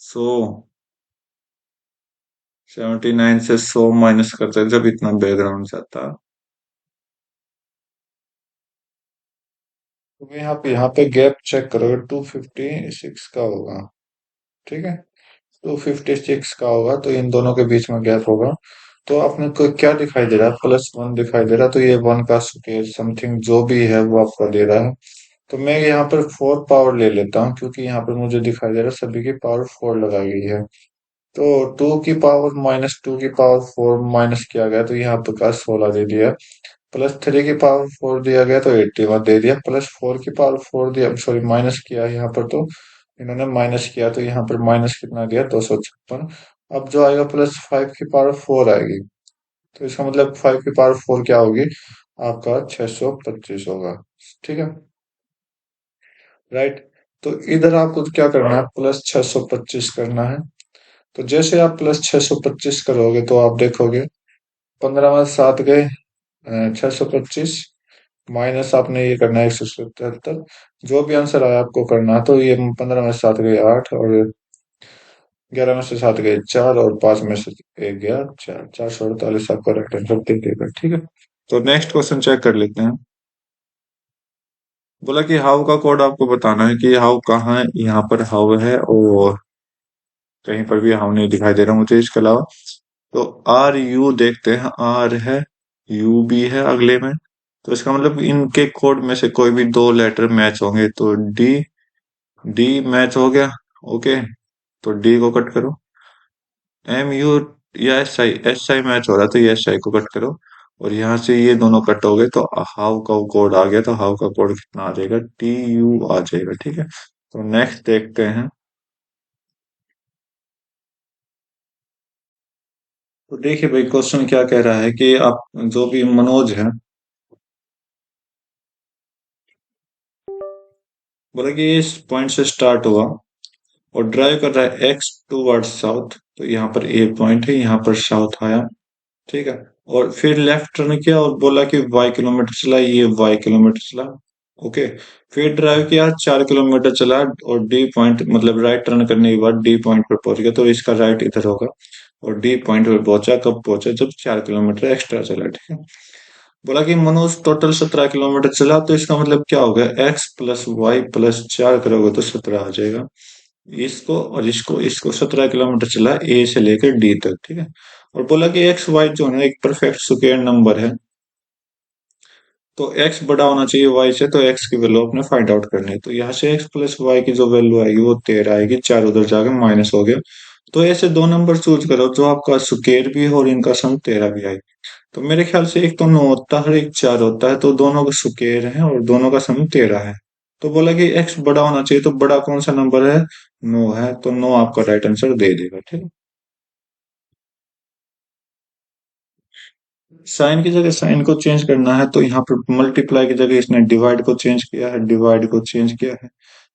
[SPEAKER 1] 100। 79 से 100 माइनस करते हैं जब इतना बैकग्राउंड जाता है। तो यहाँ पे गैप चेक करोगे 256 का होगा। ठीक है। 256 का होगा तो इन दोनों के बीच में गैप होगा। तो अपने को क्या दिखाई दे रहा है, +1 दिखाई दे रहा है, तो ये वन का स्क्वायर समथिंग जो भी है वो आपका दे रहा है। तो मैं यहाँ पर 4 पावर ले लेता हूँ क्योंकि यहाँ पर मुझे दिखाई दे रहा है सभी की पावर 4 लगाई गई है। तो 2 की पावर -2 की पावर 4 माइनस किया गया तो यहाँ पर का 16 दे दिया। +3 की पावर 4 दिया गया तो 81 दे दिया। +4 की पावर 4 दिया, सॉरी माइनस किया यहाँ पर, तो इन्होंने माइनस किया तो यहाँ पर माइनस कितना दिया, 256। अब जो आएगा +5 की पावर 4 आएगी, तो इसका मतलब 5 की पावर 4 क्या होगी, आपका 625 होगा। ठीक है। राइट। तो इधर आपको क्या करना है, +625 करना है। तो जैसे आप +625 करोगे तो आप देखोगे 15 में 7 गए, 625, माइनस आपने ये करना है 177। जो भी आंसर आया आपको करना है, तो ये 15 में 7 गए 8, और 11 में से 7 गए 4, और 5 में से 1 गया 4, 448 आपका राइट आंसर दे देगा। ठीक है। तो नेक्स्ट क्वेश्चन चेक कर लेते हैं। बोला कि हाउ का कोड आपको बताना है कि हाउ कहाँ है, यहाँ पर हाउ है और कहीं पर भी हाउ नहीं दिखाई दे रहा मुझे इसके अलावा। तो आर यू देखते हैं, आर है, यू भी है अगले में, तो इसका मतलब इनके कोड में से कोई भी दो लेटर मैच होंगे, तो डी, डी मैच हो गया। ओके। तो डी को कट करो। एम यू या S I, S I match हो रहा है तो ये एस आई को कट करो, और यहाँ से ये दोनों कट हो गए तो हाउ का कोड आ गया, तो हाउ का कोड कितना आ जाएगा, टी यू आ जाएगा। ठीक है। तो नेक्स्ट देखते हैं। तो देखिए भाई क्वेश्चन क्या कह रहा है कि आप जो भी मनोज है, बोला कि इस पॉइंट से स्टार्ट हुआ और ड्राइव कर रहा है एक्स टूवर्ड साउथ, तो यहाँ पर ए पॉइंट है, यहाँ पर साउथ आया। ठीक है। और फिर लेफ्ट टर्न किया और बोला कि वाई किलोमीटर चला, ये वाई किलोमीटर चला। ओके। फिर ड्राइव किया 4 किलोमीटर चला और डी पॉइंट मतलब राइट टर्न करने के बाद डी पॉइंट पर पहुंच गया, तो इसका राइट इधर होगा। और डी पॉइंट पर पहुंचा कब पहुंचा, जब 4 किलोमीटर एक्स्ट्रा चला। ठीक है। बोला कि मनोज टोटल 17 किलोमीटर चला, तो इसका मतलब क्या हो गया, x+y+4 करोगे तो 17 आ जाएगा। इसको और इसको 17 किलोमीटर चला ए से लेकर डी तक। ठीक है। और बोला कि एक्स वाई जो है एक परफेक्ट स्क्वायर नंबर है, तो एक्स बड़ा होना चाहिए वाई से, तो एक्स की वैल्यू अपने फाइंड आउट करनी है। तो यहाँ से x+y की जो वैल्यू आएगी वो 13 आएगी, 4 उधर जाके माइनस हो गया। तो ऐसे दो नंबर चूज करो जो आपका स्क्वायर भी हो और इनका सम 13 भी आए। तो मेरे ख्याल से एक तो 9 होता है और एक 4 होता है, तो दोनों का स्क्वायर है और दोनों का सम 13 है। तो बोला कि एक्स बड़ा होना चाहिए, तो बड़ा कौन सा नंबर है, 9 है, तो 9 आपका राइट आंसर दे देगा। ठीक है। साइन की जगह साइन को चेंज करना है, तो यहाँ पर मल्टीप्लाई की जगह इसने डिवाइड को चेंज किया है, डिवाइड को चेंज किया है।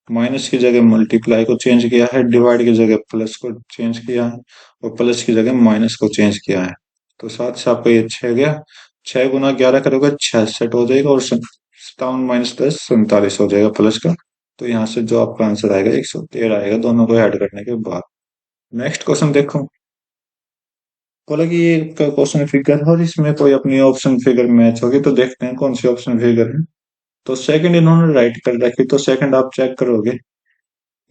[SPEAKER 1] माइनस की जगह मल्टीप्लाई को चेंज किया है, डिवाइड की जगह प्लस को चेंज किया है, और प्लस की जगह माइनस को चेंज किया है। तो साथ से आपका ये 6 गया, 6 × 11 करोगे 66 हो जाएगा, और 57 - 10 47 हो जाएगा प्लस का। तो यहाँ से जो आपका आंसर आएगा 113 आएगा दोनों को ऐड करने के बाद। नेक्स्ट क्वेश्चन देखो। बोला कि ये क्वेश्चन फिगर है और इसमें कोई अपनी ऑप्शन फिगर मैच होगी, तो देखते हैं कौन सी ऑप्शन फिगर है। तो सेकंड इन्होंने राइट कर रखी, तो सेकंड आप चेक करोगे,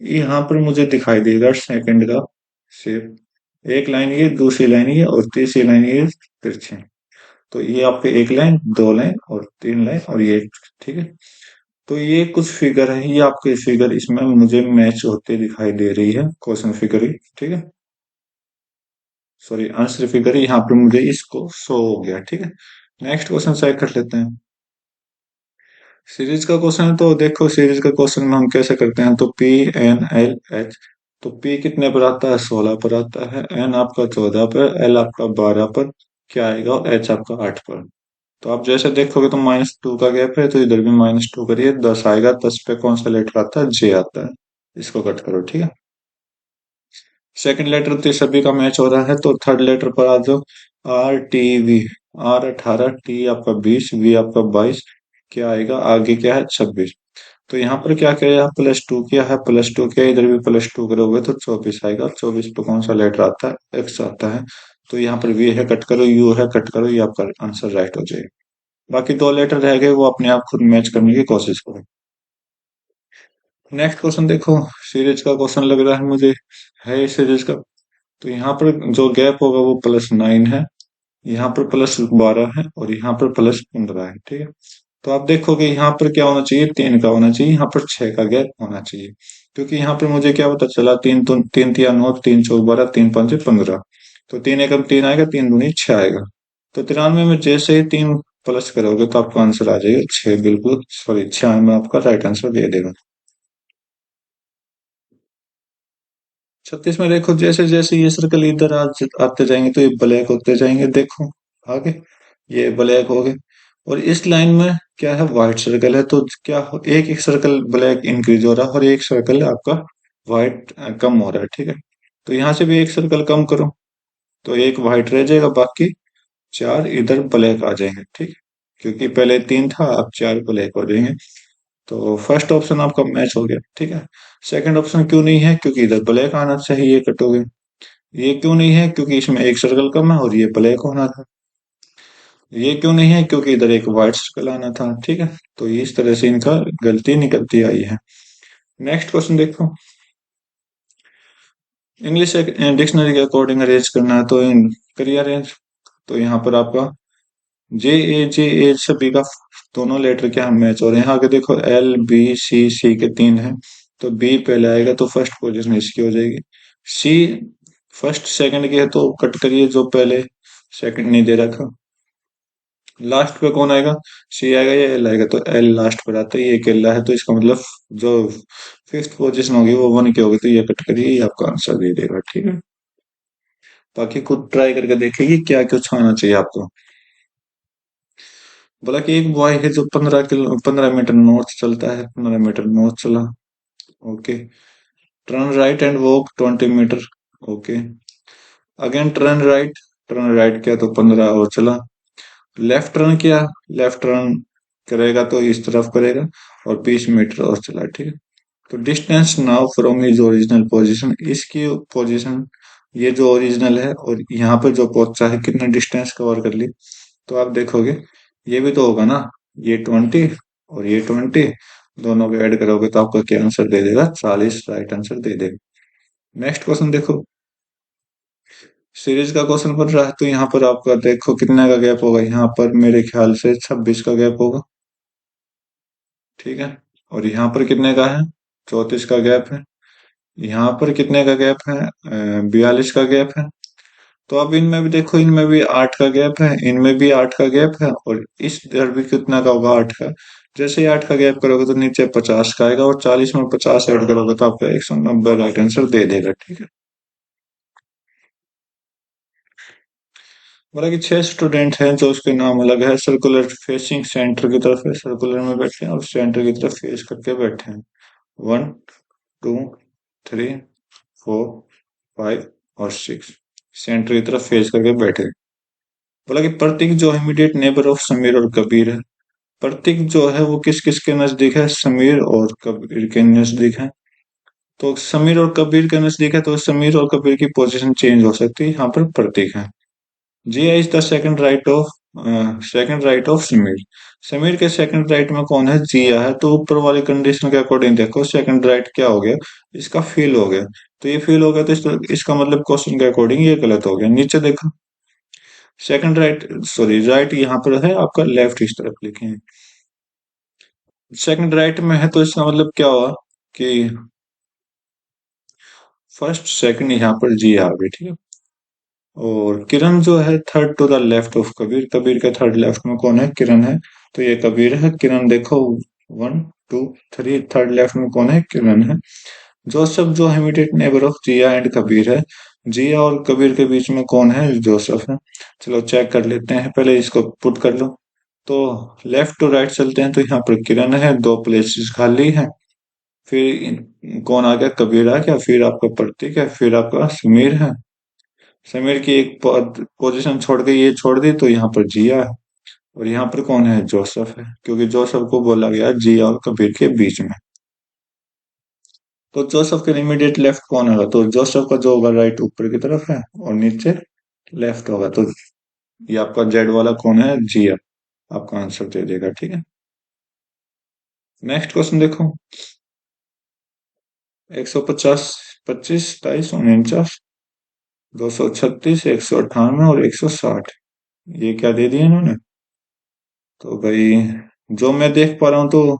[SPEAKER 1] यहाँ पर मुझे दिखाई देगा सेकंड का शेप। एक लाइन ये, दूसरी लाइन ये, और तीसरी लाइन ये तिरछे। तो ये आपके एक लाइन, दो लाइन और तीन लाइन और ये, ठीक है। तो ये कुछ फिगर है, ये आपके फिगर इसमें मुझे मैच होते दिखाई दे रही है, क्वेश्चन फिगर ही, ठीक है। सॉरी, आंसर फिगर ही यहाँ पे मुझे इसको शो हो गया, ठीक है। नेक्स्ट क्वेश्चन चेक कर लेते हैं। सीरीज का क्वेश्चन है, तो देखो सीरीज का क्वेश्चन में हम कैसे करते हैं, तो P N L H। तो P कितने पर आता है, 16 पर आता है, N आपका 14 पर, L आपका 12 पर, क्या आएगा, और H आपका 8 पर। तो आप जैसे देखोगे तो -2 का गैप है, तो इधर भी -2 करिए, 10 आएगा, 10 पे कौन सा लेटर आता है, J आता है। इसको कट करो, ठीक है। सेकंड लेटर तो सभी का मैच हो रहा है, तो थर्ड लेटर पर आ जाओ। R T V। R 18, T आपका 20, V आपका 22, क्या आएगा आगे, क्या है, 26। तो यहाँ पर क्या किया है, +2 किया है, +2 किया, इधर भी +2 करोगे तो 24 आएगा। 24 पे कौन सा लेटर आता है, X आता है। तो यहाँ पर V है, कट करो, U है, कट करो, ये आपका आंसर राइट हो जाएगा। बाकी दो लेटर रह गए, वो अपने आप खुद मैच करने की कोशिश करो। नेक्स्ट क्वेश्चन देखो। सीरीज का क्वेश्चन लग रहा है मुझे, है सीरीज का। तो यहाँ पर जो गैप होगा वो +9 है, यहाँ पर +12 है, और यहाँ पर +15 है, ठीक है। तो आप देखोगे यहाँ पर क्या होना चाहिए, 3 का होना चाहिए, यहाँ पर 6 का गैप होना चाहिए। क्योंकि यहाँ पर मुझे क्या पता चला, तीन तो तीन तिया 9, 3 चौक 12, 3 पंजे 15। तो 3 एकम 3 आएगा, 3 दूनी 6 आएगा। तो 93 में जैसे ही 3 प्लस करोगे तो आपका आंसर आ जाएगा 6, बिल्कुल सॉरी 6 में आपका राइट आंसर दे देगा। 36 में देखो, जैसे जैसे ये सर्कल इधर आते जाएंगे तो ये ब्लैक होते जाएंगे, देखो आगे ये ब्लैक हो गए। और इस लाइन में क्या है, व्हाइट सर्कल है, तो क्या एक एक सर्कल ब्लैक इंक्रीज हो रहा है और एक सर्कल आपका व्हाइट कम हो रहा है, ठीक है। तो यहाँ से भी एक सर्कल कम करो, तो एक व्हाइट रह जाएगा, बाकी 4 इधर ब्लैक आ जाएंगे, ठीक है। क्योंकि पहले 3 था, अब 4 ब्लैक हो जाएंगे। तो फर्स्ट ऑप्शन आपका मैच हो गया, ठीक है। सेकंड ऑप्शन क्यों नहीं है, क्योंकि इधर ब्लैक आना चाहिए, ये कटोगे। ये क्यों नहीं है, क्योंकि इसमें एक सर्कल कम है और ये ब्लैक होना था। ये क्यों नहीं है, क्योंकि इधर एक व्हाइट सर्कल आना था, ठीक है। तो इस तरह से इनका गलती निकलती आई है। नेक्स्ट क्वेश्चन देखो। इंग्लिश डिक्शनरी के अकॉर्डिंग अरेंज करना है, तो करिए अरेंज। तो यहाँ पर आपका जे ए सभी का दोनों लेटर क्या मैच हो रहे हैं। आगे देखो L B C के 3 है, तो बी पहले आएगा, तो फर्स्ट पोजीशन इसकी हो जाएगी। सी फर्स्ट सेकंड की है, तो कट करिए, जो पहले सेकंड नहीं दे रखा। लास्ट पे कौन आएगा, सी आएगा या एल आएगा, तो एल लास्ट पर आता है, ये अकेला है, तो इसका मतलब जो फिफ्थ पोजीशन होगी वो 1 की होगी, तो ये कट करिए, ये आपका आंसर दे देगा, ठीक है। बाकी खुद ट्राई करके देखिए क्या कुछ आना चाहिए आपको। बोला कि एक बॉय है जो 15 मीटर नॉर्थ चलता है, 15 मीटर नॉर्थ चला, okay. Turn right and walk 20 metre, okay. Again turn right किया तो 15 और चला। लेफ्ट टर्न किया, लेफ्ट टर्न करेगा तो इस तरफ करेगा, और 20 मीटर और चला, ठीक है। तो distance now from his original position, इसकी पोजीशन ये जो ओरिजिनल है और यहाँ पर जो पहुंचा है, कितना डिस्टेंस कवर कर ली। तो आप देखोगे ये भी तो होगा ना, ये 20 और ये 20, दोनों को ऐड करोगे तो आपका क्या आंसर दे देगा, 40 राइट आंसर दे देगा। नेक्स्ट क्वेश्चन देखो। सीरीज का क्वेश्चन बन रहा है, तो यहाँ पर आपका देखो कितने का गैप होगा, यहाँ पर मेरे ख्याल से 26 का गैप होगा, ठीक है। और यहाँ पर कितने का है, 34 का गैप है। यहाँ पर कितने का गैप है, 42 का गैप है। तो अब इनमें भी देखो, इनमें भी 8 का गैप है, इनमें भी 8 का गैप है, और इस इधर भी कितना का होगा, 8 का। जैसे ही 8 का गैप करोगे तो नीचे 50 का आएगा, और 40 में 50 ऐड करोगे तो आपका 190 राइट आंसर दे देगा, ठीक है। बोला कि 6 स्टूडेंट हैं, जो उसके नाम अलग है। सर्कुलर फेसिंग सेंटर की तरफ है, सर्कुलर में बैठे हैं, और सेंटर की तरफ फेस करके बैठे हैं। 1 2 3 4 5 और 6 सेंटर की तरफ फेस करके बैठे। बोला कि प्रतीक जो इमीडिएट नेबर ऑफ समीर और कबीर है, प्रतीक जो है वो किस किस के नजदीक है, समीर और कबीर के नजदीक है। तो समीर और कबीर के नजदीक है तो समीर और कबीर की पोजीशन चेंज हो सकती है, यहाँ पर प्रतीक है। Jiya is the second right of Sameer. Sameer के सेकंड राइट में कौन है, जिया है। तो ऊपर वाली कंडीशन के अकॉर्डिंग देखो सेकंड राइट क्या हो गया, इसका फेल हो गया। तो ये फेल हो गया तो इसका मतलब क्वेश्चन के अकॉर्डिंग ये गलत हो गया। नीचे देखो सेकंड राइट, सॉरी राइट यहाँ पर है आपका, लेफ्ट इस तरफ लिखे हैं। सेकंड राइट में है तो इसका मतलब क्या हुआ कि फर्स्ट सेकंड यहाँ पर जी आ गई, ठीक है। और किरण जो है third to the left of Kabir, Kabir के थर्ड लेफ्ट में कौन है, किरण है। तो ये कबीर है, किरण देखो 1 2 3, थर्ड लेफ्ट में कौन है, किरण है। जोसेफ जो immediate neighbour of Zia and Kabir है। जिया और कबीर के बीच में कौन है, जोसेफ है। चलो चेक कर लेते हैं, पहले इसको पुट कर लो। तो लेफ्ट टू राइट चलते हैं तो यहाँ पर किरण है, दो प्लेसेस खाली है। फिर कौन आ गया, कबीर आ गया, फिर आपका प्रतीक है, फिर आपका समीर है। समीर की एक पोजीशन छोड़ के ये छोड़ दी तो यहाँ पर जिया है। और यहाँ पर कौन है, जोसेफ है, क्योंकि जोसेफ को बोला गया जिया और कबीर के बीच में। तो जोसेफ के इमीडिएट लेफ्ट कौन होगा, तो जोसेफ का जो होगा राइट ऊपर की तरफ है और नीचे लेफ्ट होगा। तो ये आपका जेड वाला कौन है, जिया, आपका आंसर दे देगा, ठीक है। नेक्स्ट क्वेश्चन देखो, 150, 25, 23, 49, 236, 198 और 160, ये क्या दे दिया इन्होंने। तो भाई जो मैं देख पा रहा हूँ तो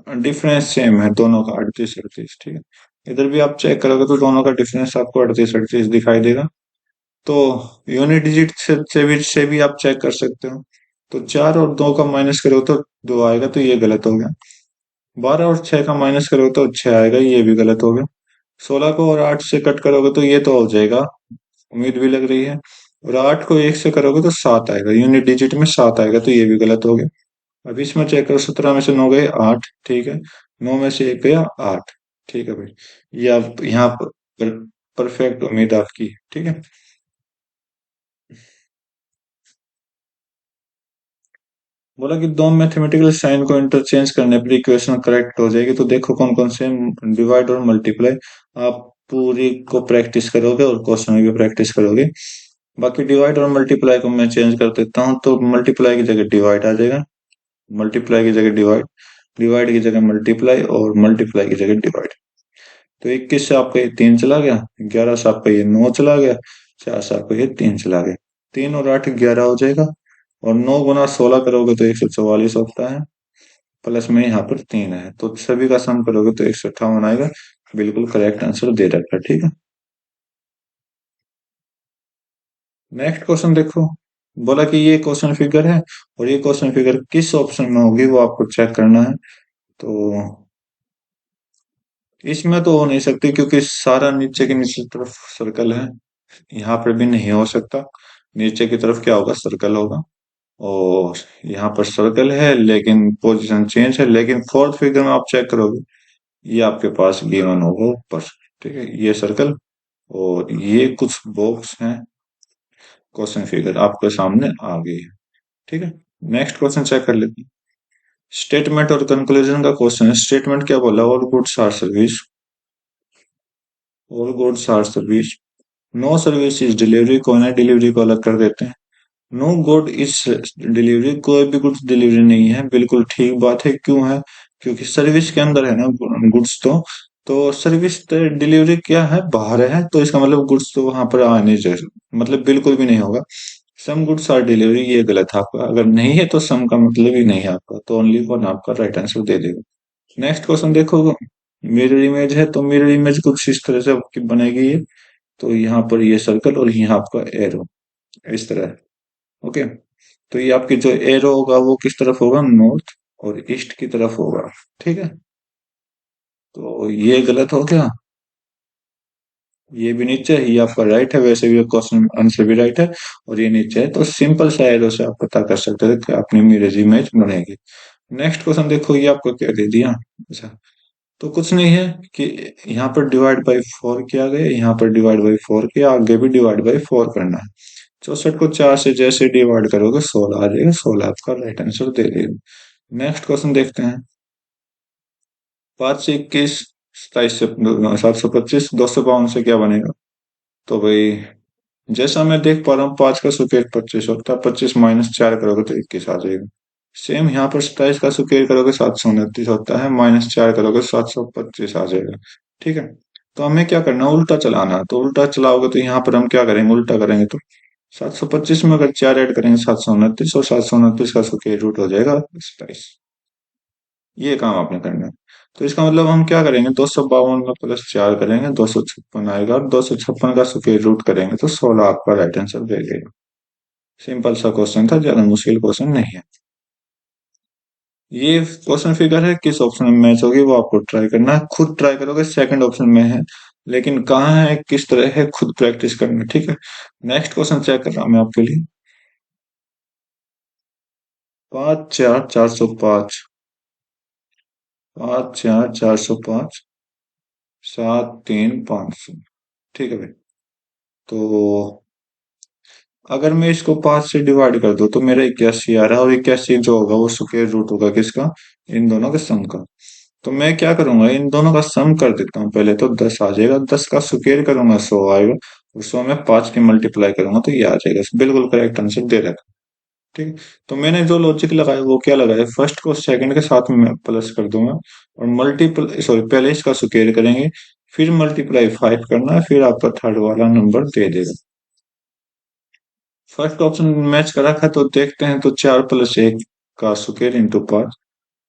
[SPEAKER 1] डिफरेंस सेम है दोनों का, 38 38, ठीक है। इधर भी आप चेक करोगे तो दोनों का डिफरेंस आपको 38 38 दिखाई देगा। तो यूनिट डिजिट से भी आप चेक कर सकते हो। तो 4 और 2 का माइनस करो तो 2 आएगा, तो ये गलत हो गया। 12 और 6 का माइनस करोगे तो 6 आएगा, ये भी गलत हो गया। 16 को और 8 से कट करोगे तो ये तो हो जाएगा, उम्मीद भी लग रही है। और 8 को 1 से करोगे तो 7 आएगा, यूनिट डिजिट में 7 आएगा, तो ये भी गलत हो गया। अब इसमें चेक करो, 17 में से 9 गए 8, ठीक है। 9 में से 1 गया 8, ठीक है भाई। ये आप यहाँ पर परफेक्ट उम्मीद आपकी, ठीक है। बोला कि दो मैथमेटिकल साइन को इंटरचेंज करने पर इक्वेशन करेक्ट हो जाएगी। तो देखो कौन कौन से, डिवाइड और मल्टीप्लाई। आप पूरी को प्रैक्टिस करोगे और क्वेश्चन में भी प्रैक्टिस करोगे। बाकी डिवाइड और मल्टीप्लाई को मैं चेंज कर देता हूँ, तो मल्टीप्लाई की जगह डिवाइड आ जाएगा, मल्टीप्लाई की जगह डिवाइड, डिवाइड की जगह मल्टीप्लाई और मल्टीप्लाई की जगह डिवाइड। तो 21 से आपका ये 3 चला गया, 11 से आपका ये 9 चला गया, 4 से आपका ये 3 चला गया। 3 और 8 11 हो जाएगा। और 9 गुना 16 करोगे तो 144 होता है, प्लस में यहाँ पर 3 है, तो सभी का सम करोगे तो 158 आएगा। बिल्कुल करेक्ट आंसर दे रखा है, ठीक है। नेक्स्ट क्वेश्चन देखो, बोला कि ये क्वेश्चन फिगर है और ये क्वेश्चन फिगर किस ऑप्शन में होगी वो आपको चेक करना है। तो इसमें तो हो नहीं सकती क्योंकि सारा नीचे की नीचे तरफ सर्कल है, यहाँ पर भी नहीं हो सकता। नीचे की तरफ क्या होगा, सर्कल होगा। और यहाँ पर सर्कल है लेकिन पोजीशन चेंज है, लेकिन फोर्थ फिगर में आप चेक करोगे ये आपके पास गिवन होगा ऊपर, ठीक है, ये सर्कल और ये कुछ बॉक्स हैं। क्वेश्चन फिगर आपके सामने आ गई है, ठीक है। नेक्स्ट क्वेश्चन चेक कर लेते हैं। स्टेटमेंट और कंक्लूजन का क्वेश्चन है। स्टेटमेंट क्या बोला, all goods are service, all goods are service, no service is delivery, कौन है, डिलीवरी को अलग कर देते हैं। नो गुड इज डिलीवरी, कोई भी गुड्स डिलीवरी नहीं है, बिल्कुल ठीक बात है। क्यों है, क्योंकि सर्विस के अंदर है ना गुड्स। तो सर्विस डिलीवरी क्या है, बाहर है, तो इसका मतलब गुड्स तो वहां पर आने चाहिए, मतलब बिल्कुल भी नहीं होगा। सम गुड्स आर डिलीवरी, ये गलत है आपका, अगर नहीं है तो सम का मतलब ही नहीं है आपका, तो ओनली वन आपका राइट आंसर दे देगा। नेक्स्ट क्वेश्चन देखो, मिरर इमेज है, तो मिरर इमेज कुछ इस तरह से आपकी बनेगी ये। तो यहाँ पर ये सर्कल और यहाँ आपका एरो, इस तरह, ओके। तो ये आपकी जो एरो होगा वो किस तरफ होगा, नॉर्थ और ईस्ट की तरफ होगा, ठीक है। तो ये गलत हो गया, ये भी नीचे है, ये आपका राइट है, वैसे भी क्वेश्चन आंसर भी राइट है। और ये नीचे है, तो सिंपल सा एरो से आप पता कर सकते थे कि अपनी मिरर इमेज बनेगी। नेक्स्ट क्वेश्चन देखो, ये आपको क्या दे दिया, अच्छा। तो कुछ नहीं है कि यहाँ पर डिवाइड बाई 4 किया गया, यहाँ पर डिवाइड बाई 4 किया, आगे भी डिवाइड बाई 4 करना है। 64 को 4 से जैसे डिवाइड करोगे 16 आ जाएगा, 16 आपका राइट आंसर दे देगा। नेक्स्ट क्वेश्चन देखते हैं। 5 से 21, 27 से 725, 252 से क्या बनेगा? तो भाई जैसा मैं देख पा रहा हूँ 5 का स्क्वायर 25 होता है, 25 - 4 करोगे तो 21 आ जाएगा। सेम यहाँ पर 27 का स्क्वायर करोगे 729 होता है, -4 करोगे 725 आ जाएगा। ठीक है। तो हमें क्या करना है, उल्टा चलाना है। तो उल्टा चलाओगे तो यहाँ पर हम क्या करेंगे, उल्टा करेंगे तो 725 में अगर 4 ऐड करेंगे 729, और 729 का स्क्वायर रूट हो जाएगा 27। ये काम आपने करना है। तो इसका मतलब हम क्या करेंगे, 252 में +4 करेंगे 256 आएगा, और 256 का स्क्वायर रूट करेंगे तो 16 आपका राइट आंसर दे देगा। सिंपल सा क्वेश्चन था, ज्यादा मुश्किल क्वेश्चन नहीं है। ये क्वेश्चन फिगर है किस ऑप्शन में मैच होगी वो आपको ट्राई करना है, खुद ट्राई करोगे सेकंड ऑप्शन में है, लेकिन कहाँ है किस तरह है खुद प्रैक्टिस करना है, ठीक है। नेक्स्ट क्वेश्चन चेक कर रहा हूं मैं आपके लिए। 5 4 405, 5 4 405, 7 3 5 0। ठीक है भाई। तो अगर मैं इसको 5 से डिवाइड कर दूं तो मेरा 81 आ रहा है, और 81 जो होगा वो स्क्वायर रूट होगा किसका, इन दोनों के सम का। तो मैं क्या करूंगा, इन दोनों का सम कर देता हूँ पहले, तो 10 आ जाएगा, 10 का स्क्वायर करूंगा 100 आएगा, और 100 में 5 की मल्टीप्लाई करूंगा तो ये आ जाएगा। बिल्कुल करेक्ट आंसर दे रखा। ठीक है। तो मैंने जो लॉजिक लगाया वो क्या लगाया, फर्स्ट को सेकंड के साथ में प्लस कर दूंगा, और मल्टीपल सॉरी पहले इसका स्क्वायर करेंगे, फिर मल्टीप्लाई 5 करना है, फिर आपका थर्ड वाला नंबर दे देगा। फर्स्ट ऑप्शन मैच कर रखा है तो देखते हैं। तो 4 + 1 का स्क्वायर इंटू 5,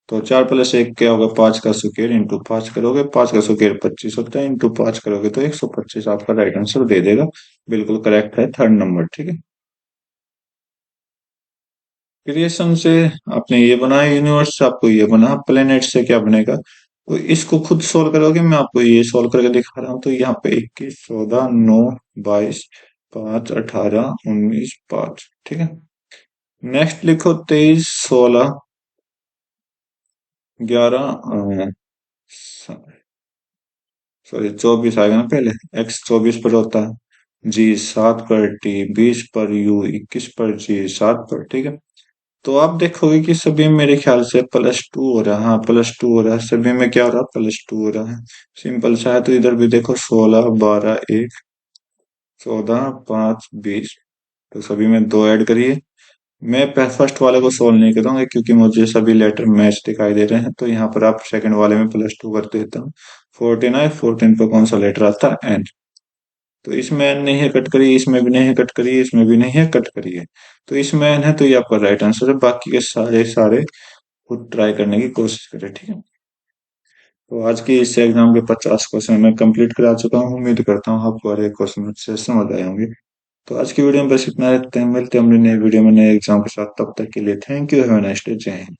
[SPEAKER 1] तो 4 + 1 क्या होगा, 5 का स्क्वायर इंटू 5 करोगे, 5 का स्क्वायर 25 होता है, इंटू 5 करोगे तो 125 आपका राइट आंसर दे देगा। बिल्कुल करेक्ट है थर्ड नंबर। ठीक है। क्रिएशन से आपने ये बनाया, यूनिवर्स से आपको ये बना, प्लेनेट से क्या बनेगा। तो इसको खुद सोल्व करोगे, मैं आपको ये सोल्व करके दिखा रहा हूँ। तो यहाँ पे 21 14 9 22 5 18 19 5। ठीक है। नेक्स्ट लिखो 23 16 11, सॉरी 24 आएगा ना पहले, एक्स 24 पर होता है, जी 7 पर, टी 20 पर, यू 21 पर, जी 7 पर। ठीक है। तो आप देखोगे कि सभी में मेरे ख्याल से +2 हो रहा है, हाँ +2 हो रहा है, सभी में क्या हो रहा है, +2 हो रहा है। सिंपल सा है। तो इधर भी देखो 16 12 1 14 5 20, तो सभी में 2 ऐड करिए। मैं फर्स्ट वाले को सोल्व नहीं करूंगा क्योंकि मुझे सभी लेटर मैच दिखाई दे रहे हैं, तो यहाँ पर आप सेकंड वाले में +2 कर देता हूँ। 14 है, 14 पर कौन सा लेटर आता है, एन। तो इसमें एन नहीं है, कट करिए, इसमें भी नहीं है, कट करिए, इसमें भी नहीं है, कट करिए। तो इसमें एन है, तो ये आपका राइट आंसर है। बाकी के सारे सारे खुद ट्राई करने की कोशिश करें। ठीक है। तो आज की इस एग्जाम के 50 क्वेश्चन मैं कंप्लीट करा चुका हूँ। उम्मीद करता हूँ आपको हर एक क्वेश्चन अच्छे से समझ आए होंगे। तो आज की वीडियो में बस इतना रखते हैं, मिलते हैं अपने नए वीडियो में नए एग्जाम के साथ। तब तक के लिए thank you, have a nice day, जय हिंद।